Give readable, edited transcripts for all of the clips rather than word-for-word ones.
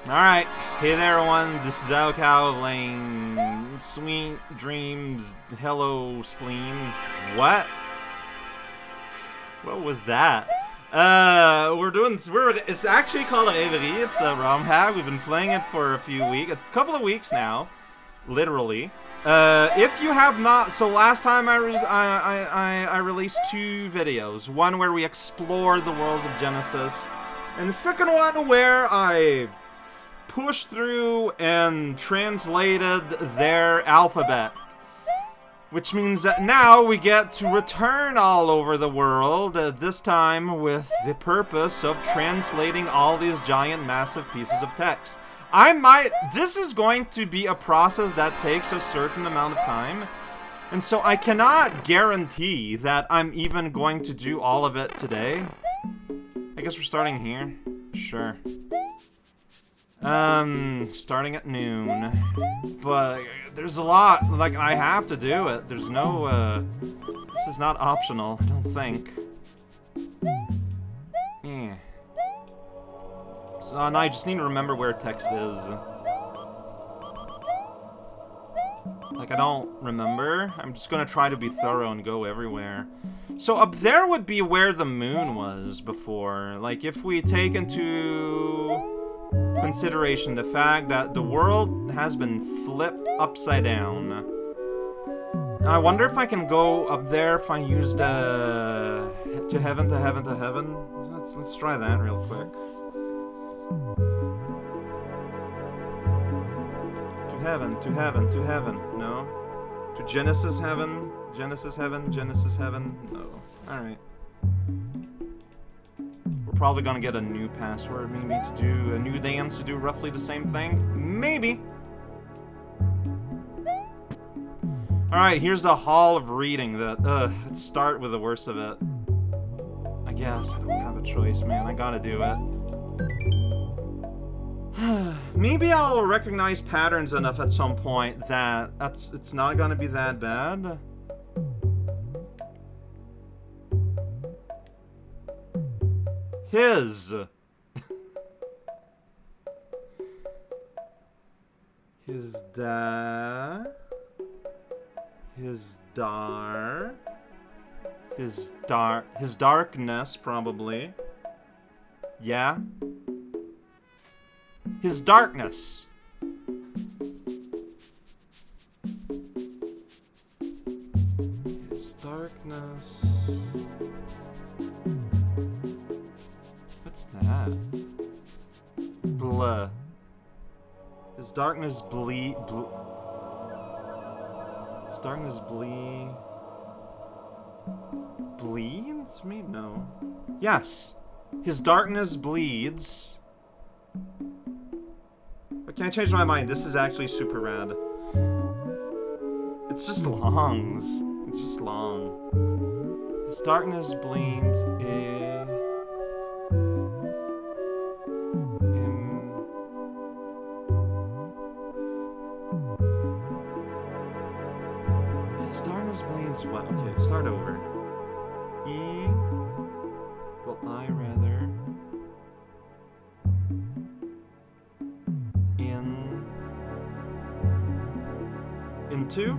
Alright, hey there everyone, this is Alcow Lane. Sweet dreams, hello spleen. What? What was that? It's actually called Reverie. It's a ROM hack. We've been playing it for a couple of weeks now. Literally. If you have not, so last time I released 2 videos. One where we explore the worlds of Genesis, and the second one where I pushed through and translated their alphabet. Which means that now we get to return all over the world, this time with the purpose of translating all these giant, massive pieces of text. This is going to be a process that takes a certain amount of time, and so I cannot guarantee that I'm even going to do all of it today. I guess we're starting here. Sure. Starting at noon. But there's a lot, like, I have to do it. There's no, this is not optional, I don't think. Yeah. So, no, I just need to remember where text is. Like, I don't remember. I'm just gonna try to be thorough and go everywhere. So, up there would be where the moon was before. Like, if we take into consideration the fact that the world has been flipped upside down. I wonder if I can go up there if I use the to heaven. Let's try that real quick. To heaven. No. To Genesis heaven. No. Alright. We're probably gonna get a new password, maybe, to do a new dance to do roughly the same thing. Maybe. Alright, here's the Hall of Reading. Let's start with the worst of it. I guess. I don't have a choice, man. I gotta do it. Maybe I'll recognize patterns enough at some point that it's not gonna be that bad. His darkness, probably. Yeah. His darkness. His darkness. What's that? Blah. His darkness His darkness bleeds? Me? No. Yes. His darkness bleeds. Okay, I changed my mind. This is actually super rad. It's just longs. It's just long. His darkness bleeds His darkness bleeds what? Okay, start over. Well, I rather into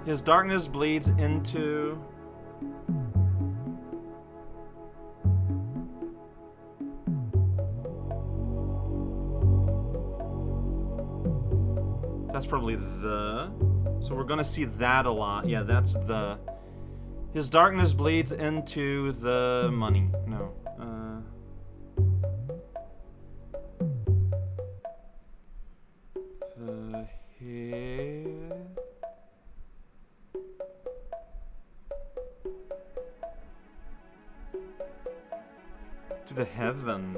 his darkness bleeds into that's probably the, so we're gonna see that a lot. Yeah, that's the, his darkness bleeds into the money. No. To the heaven.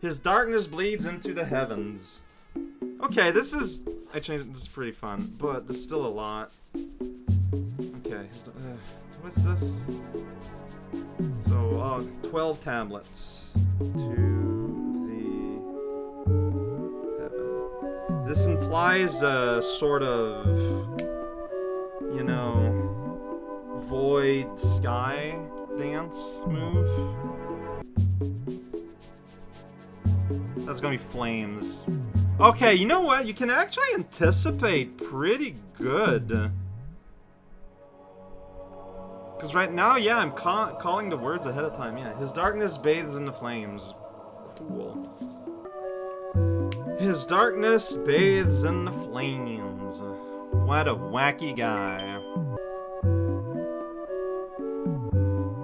His darkness bleeds into the heavens. Okay, this is, I changed it, this is pretty fun, but there's still a lot. Okay, what's this? So, 12 tablets to the heaven. This implies a sort of, you know, void sky dance move. That's gonna be flames. Okay, you know what? You can actually anticipate pretty good. Because right now, yeah, I'm calling the words ahead of time. Yeah, his darkness bathes in the flames. Cool. His darkness bathes in the flames. What a wacky guy.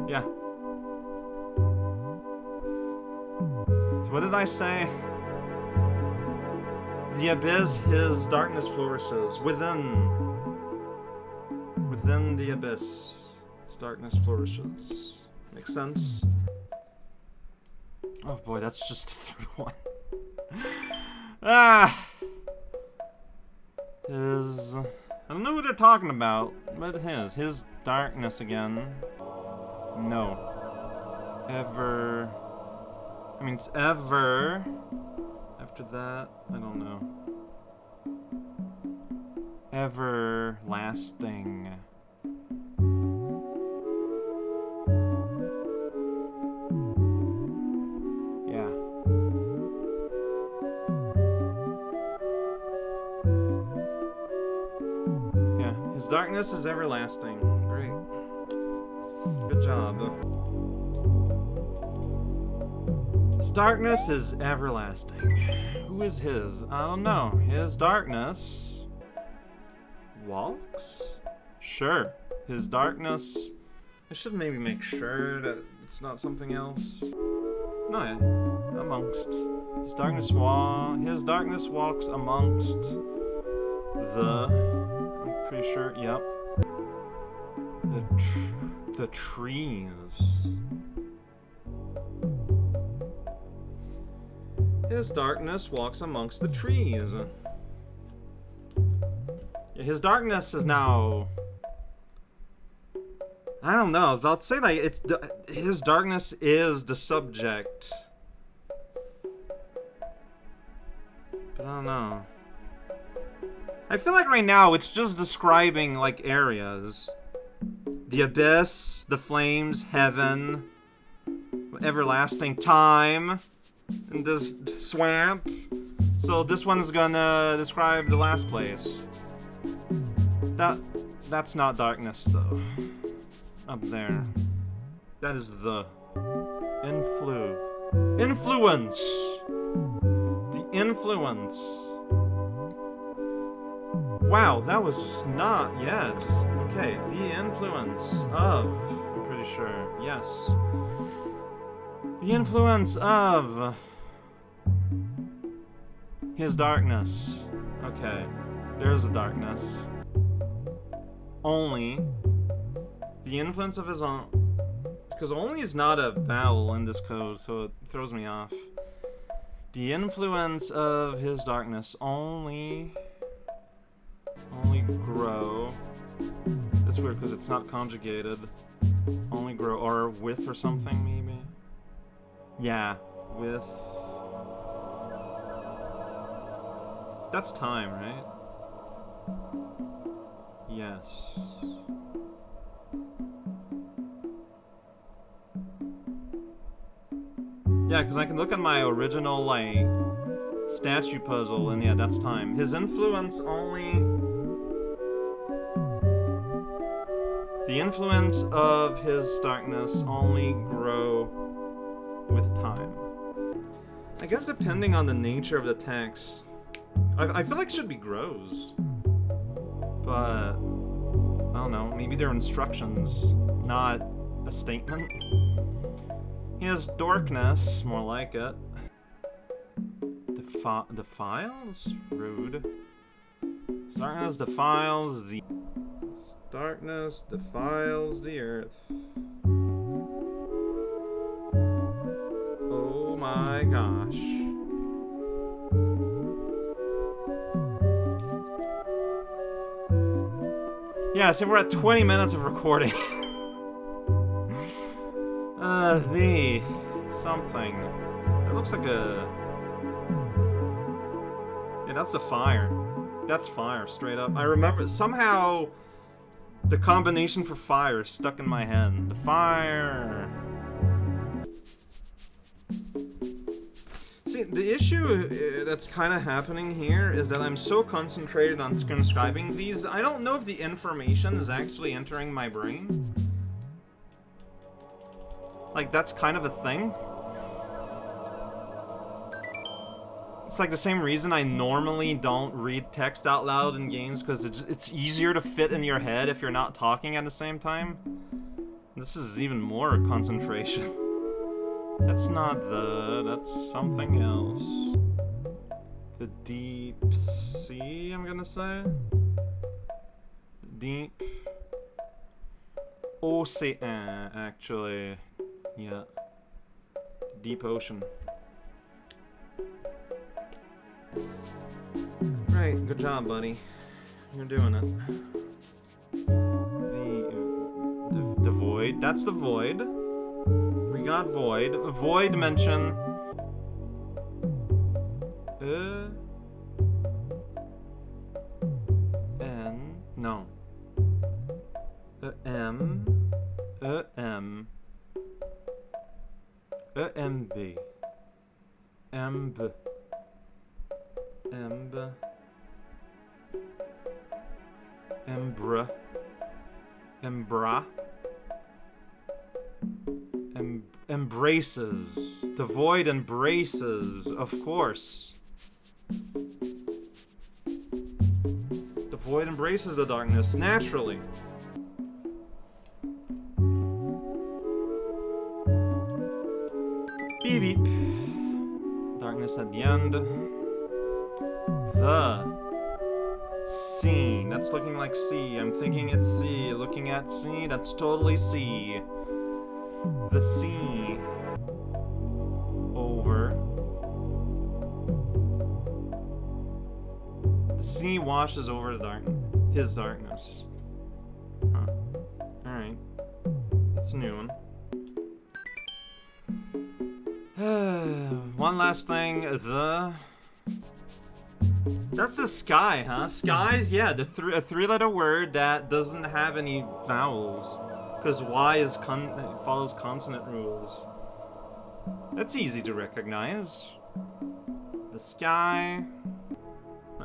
Yeah. So what did I say? The abyss, his darkness flourishes. Within the abyss, his darkness flourishes. Makes sense? Oh boy, that's just the third one. Ah! His... I don't know who they're talking about, but his darkness again. No. Ever... I mean, it's ever... After that, I don't know. Everlasting. Yeah. Yeah, his darkness is everlasting. Great. Good job. His darkness is everlasting. Who is his? I don't know. His darkness... walks? Sure. His darkness... I should maybe make sure that it's not something else. No, yeah. Amongst. His darkness walks amongst the... I'm pretty sure, yep. The trees. His darkness walks amongst the trees. His darkness is now... I don't know. I'll say like his darkness is the subject. But I don't know. I feel like right now it's just describing like areas. The abyss, the flames, heaven, everlasting time, and this swamp. So this one's gonna describe the last place. That's not darkness though. Up there. That is the influence. The influence. Wow, that was just not, yeah, just, okay. The influence of, I'm pretty sure, yes. The influence of his darkness. Okay, there's a darkness. Only the influence of his own, because only is not a vowel in this code, so it throws me off. The influence of his darkness only grow. That's weird because it's not conjugated. Only grow, or with or something maybe. Yeah, with. That's time, right? Yes. Yeah, because I can look at my original, like, statue puzzle, and yeah, that's time. His influence only... The influence of his darkness only grow with time. I guess depending on the nature of the text, I feel like it should be grows. But, I don't know, maybe they're instructions, not a statement. He has darkness, more like it. Defiles? Rude. Darkness defiles the... Darkness defiles the earth. Oh my gosh. Yeah, so we're at 20 minutes of recording. The something. That looks like a... Yeah, that's the fire. That's fire, straight up. I remember, somehow, the combination for fire stuck in my head. The fire... See, See, the issue that's kind of happening here is that I'm so concentrated on transcribing these, I don't know if the information is actually entering my brain. Like, that's kind of a thing. It's like the same reason I normally don't read text out loud in games, because it's easier to fit in your head if you're not talking at the same time. This is even more concentration. That's not that's something else. The deep sea, I'm gonna say? Deep ocean, actually. Yeah. Deep ocean. Right, good job, buddy. You're doing it. The void. That's the void. We got void. Void mention. N. No. M. M. MB. MB. Emb. Embra. Embra. Embraces. The void embraces, of course. The void embraces the darkness, naturally. Beep beep. Darkness at the end. The sea. That's looking like sea. I'm thinking it's sea. Looking at sea, that's totally sea. The sea. Over. The sea washes over his darkness. Huh. Alright. That's a new one. One last thing. That's a sky, huh? Skies? Yeah, a three-letter word that doesn't have any vowels. Because Y is follows consonant rules. That's easy to recognize. The sky.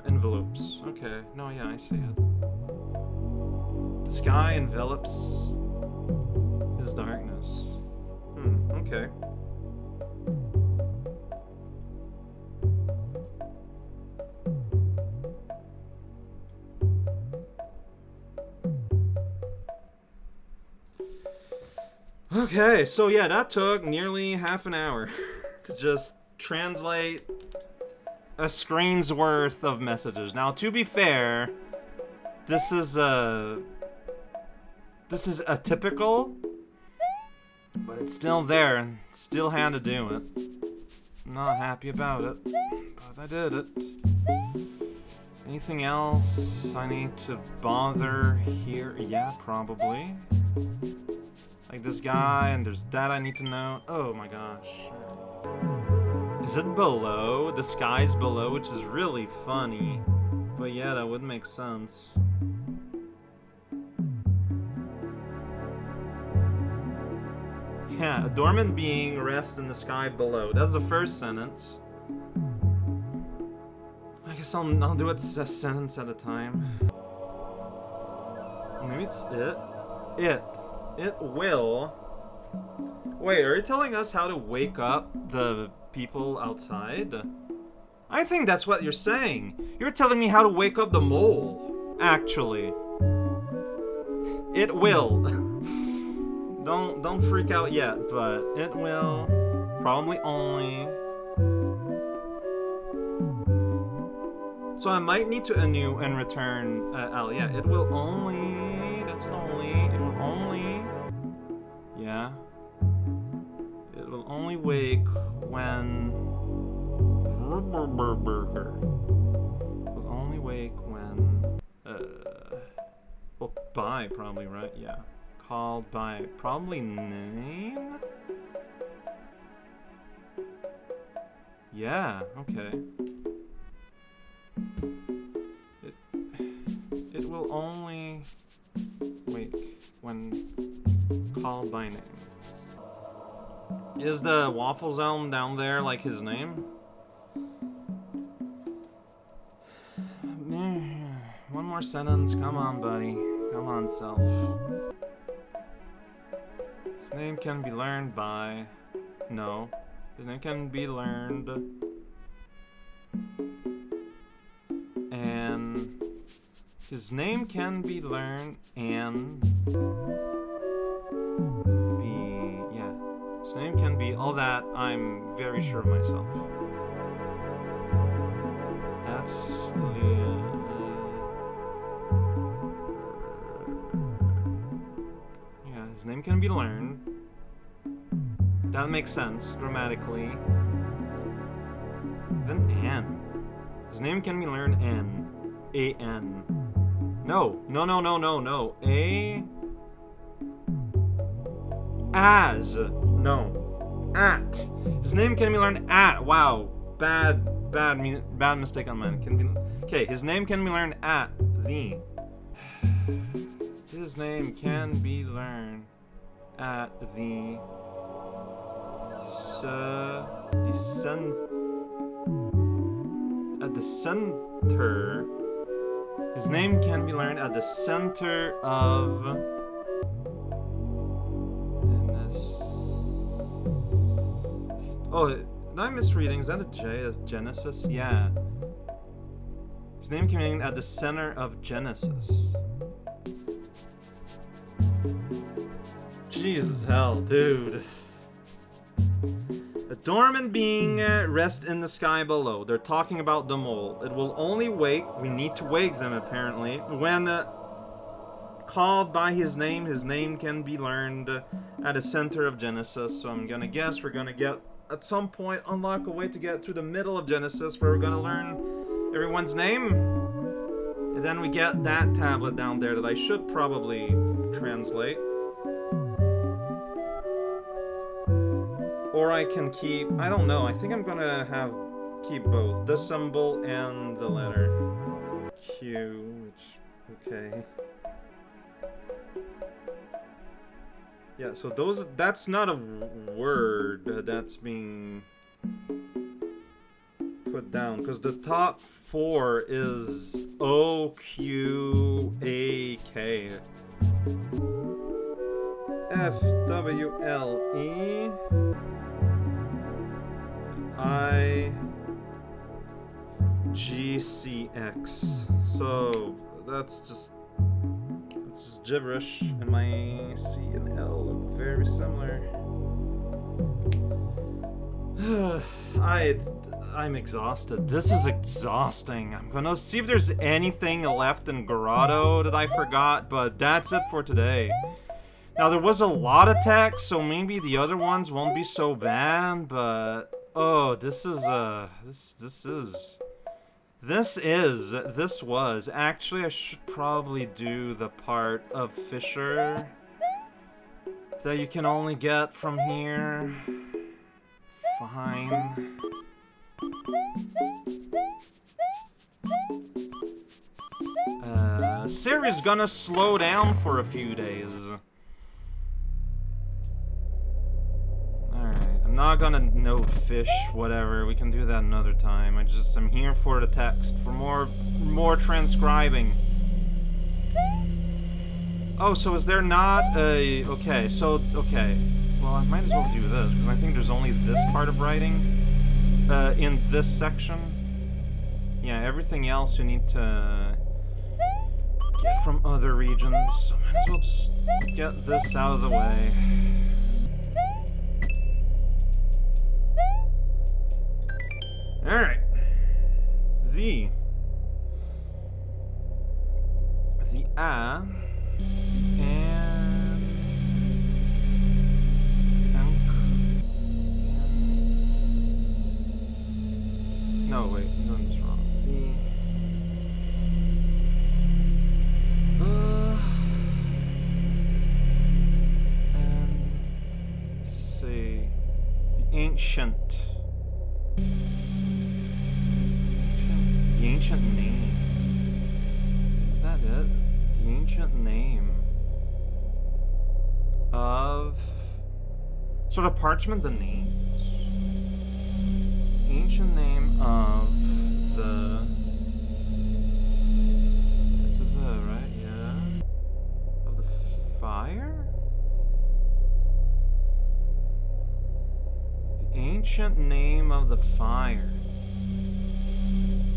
Envelopes. Okay. No, yeah, I see it. The sky envelops his darkness. Okay. Okay, so yeah, that took nearly half an hour to just translate a screen's worth of messages. Now, to be fair, this is atypical, but it's still there and still had to do it. Not happy about it, but I did it. Anything else I need to bother here? Yeah, probably. Like this guy, and there's that I need to know. Oh my gosh. Is it below? The sky's below, which is really funny. But yeah, that would make sense. Yeah, a dormant being rests in the sky below. That's the first sentence. I guess I'll do it a sentence at a time. Maybe it's it. It will. Wait, are you telling us how to wake up the people outside? I think that's what you're saying. You're telling me how to wake up the mole, actually. It will. Don't freak out yet, but it will. Probably only. So I might need to anew and return yeah, it will only. That's an only. It will only. Yeah. It will only wake when. Will only wake when. Well, by probably, right? Yeah. Called by probably name? Yeah, okay. It will only wake when called by name. Is the Waffle Zone down there like his name? more sentence. Come on, buddy. Come on, self. His name can be learned by... No. His name can be learned... And... His name can be learned and... Be... Yeah. His name can be all that. I'm very sure of myself. That's... Yeah, his name can be learned. That makes sense, grammatically. Then N. His name can be learned N. A-N. No. No, no, no, no, no. A... As. No. At. His name can be learned at. Wow. Bad mistake on mine. Can be... Okay, his name can be learned at the... His name can be learned at the... At the center. His name can be learned at the center of... Oh, am I misreading? Is that a J as Genesis? Yeah. His name can be learned at the center of Genesis. Jesus hell, dude. A dormant being rests in the sky below. They're talking about the mole. It will only wake, we need to wake them apparently, when called by his name can be learned at the center of Genesis. So I'm gonna guess we're gonna get, at some point, unlock a way to get to the middle of Genesis where we're gonna learn everyone's name. And then we get that tablet down there that I should probably translate. Or I can keep, I don't know, I think I'm gonna keep both, the symbol and the letter Q, which, okay. Yeah, so that's not a word that's being put down, because the top four is O-Q-A-K. F-W-L-E I-G-C-X. So that's just gibberish, and my C and L look very similar. I'm exhausted. This is exhausting. I'm gonna see if there's anything left in Grotto that I forgot, but that's it for today. Now there was a lot of text, so maybe the other ones won't be so bad, but oh, this was actually, I should probably do the part of Fisher that you can only get from here. Fine. Series gonna slow down for a few days. I'm not gonna note fish, whatever, we can do that another time. I'm here for the text, for more transcribing. Oh, so is there not a... Okay, well, I might as well do this, because I think there's only this part of writing in this section. Yeah, everything else you need to get from other regions, so I might as well just get this out of the way. Alright. The A, the N, no, wait, I'm doing this wrong. And C, the ancient. The ancient name. Is that it? The ancient name of... Sort of parchment the names? Ancient name of the... It's the fire? The ancient name of the fire.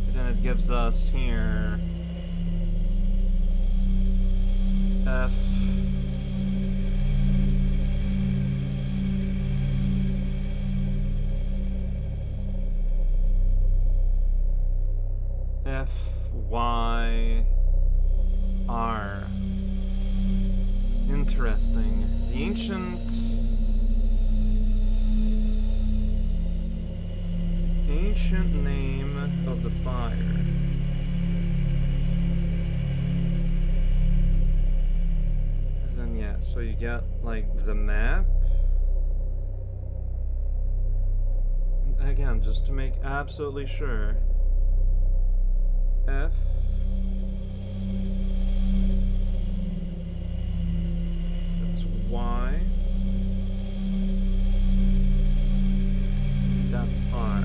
And then it gives us here F. F-Y-R. Interesting. The ancient name of the fire. And then yeah, so you get like the map. And again, just to make absolutely sure. F. That's Y. That's R.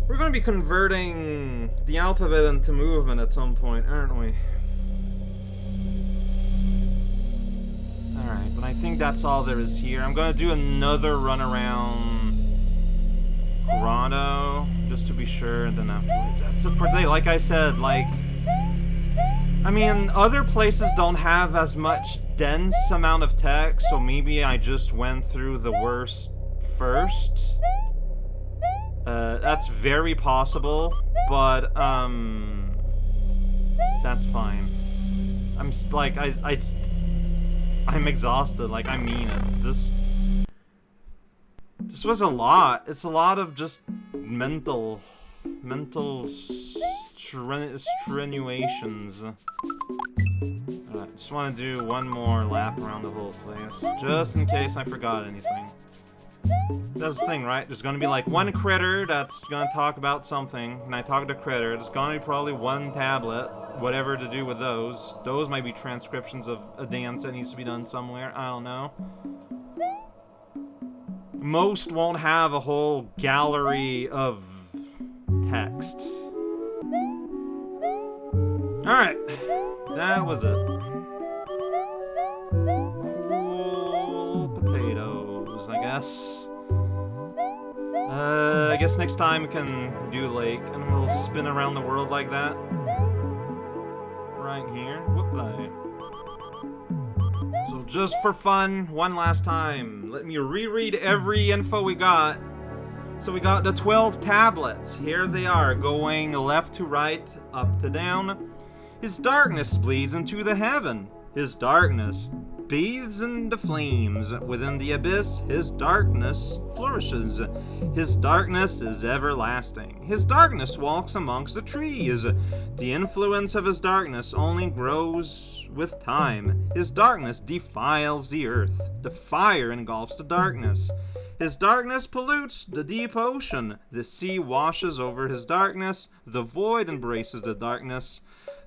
We're going to be converting the alphabet into movement at some point, aren't we? Alright, but I think that's all there is here. I'm going to do another run around Grotto, just to be sure, and then afterwards, that's it for today. Like I said, like, I mean, other places don't have as much dense amount of text, so maybe I just went through the worst first. That's very possible, but, that's fine. I'm, like, I'm exhausted, like, I mean it. This was a lot. It's a lot of just mental strenuations. Alright, just want to do one more lap around the whole place, just in case I forgot anything. That's the thing, right? There's gonna be like one critter that's gonna talk about something, and I talk to critter. There's gonna be probably one tablet, whatever to do with those. Those might be transcriptions of a dance that needs to be done somewhere, I don't know. Most won't have a whole gallery of text. Alright, that was it. Cool potatoes, I guess. I guess next time we can do Lake, and we'll spin around the world like that. Right here. Whoop-a. So just for fun, one last time, let me reread every info we got. So we got the 12 tablets. Here they are, going left to right, up to down. His darkness bleeds into the heaven. His darkness bathes in the flames. Within the abyss, his darkness flourishes. His darkness is everlasting. His darkness walks amongst the trees. The influence of his darkness only grows with time. His darkness defiles the earth. The fire engulfs the darkness. His darkness pollutes the deep ocean. The sea washes over his darkness. The void embraces the darkness.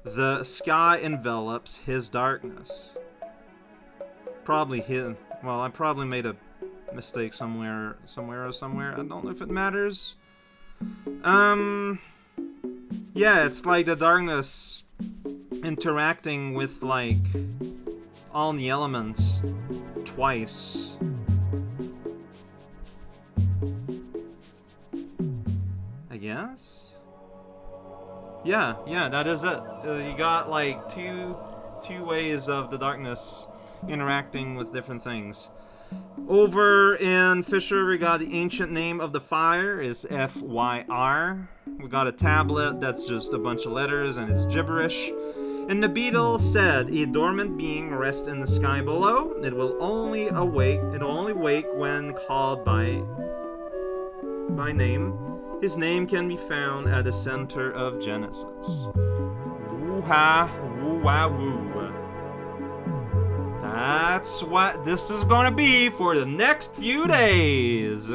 The sky envelops his darkness. Probably his. Well, I probably made a mistake somewhere. I don't know if it matters. Yeah, it's like the darkness interacting with, like, all the elements twice. I guess? Yeah, that is it. You got, like, two ways of the darkness interacting with different things. Over in Fisher, we got the ancient name of the fire is F-Y-R. We got a tablet that's just a bunch of letters and it's gibberish. And the beetle said, a dormant being rests in the sky below. It will only wake when called by name. His name can be found at the center of Genesis. Woo-ha, woo-wah-woo. That's what this is gonna be for the next few days.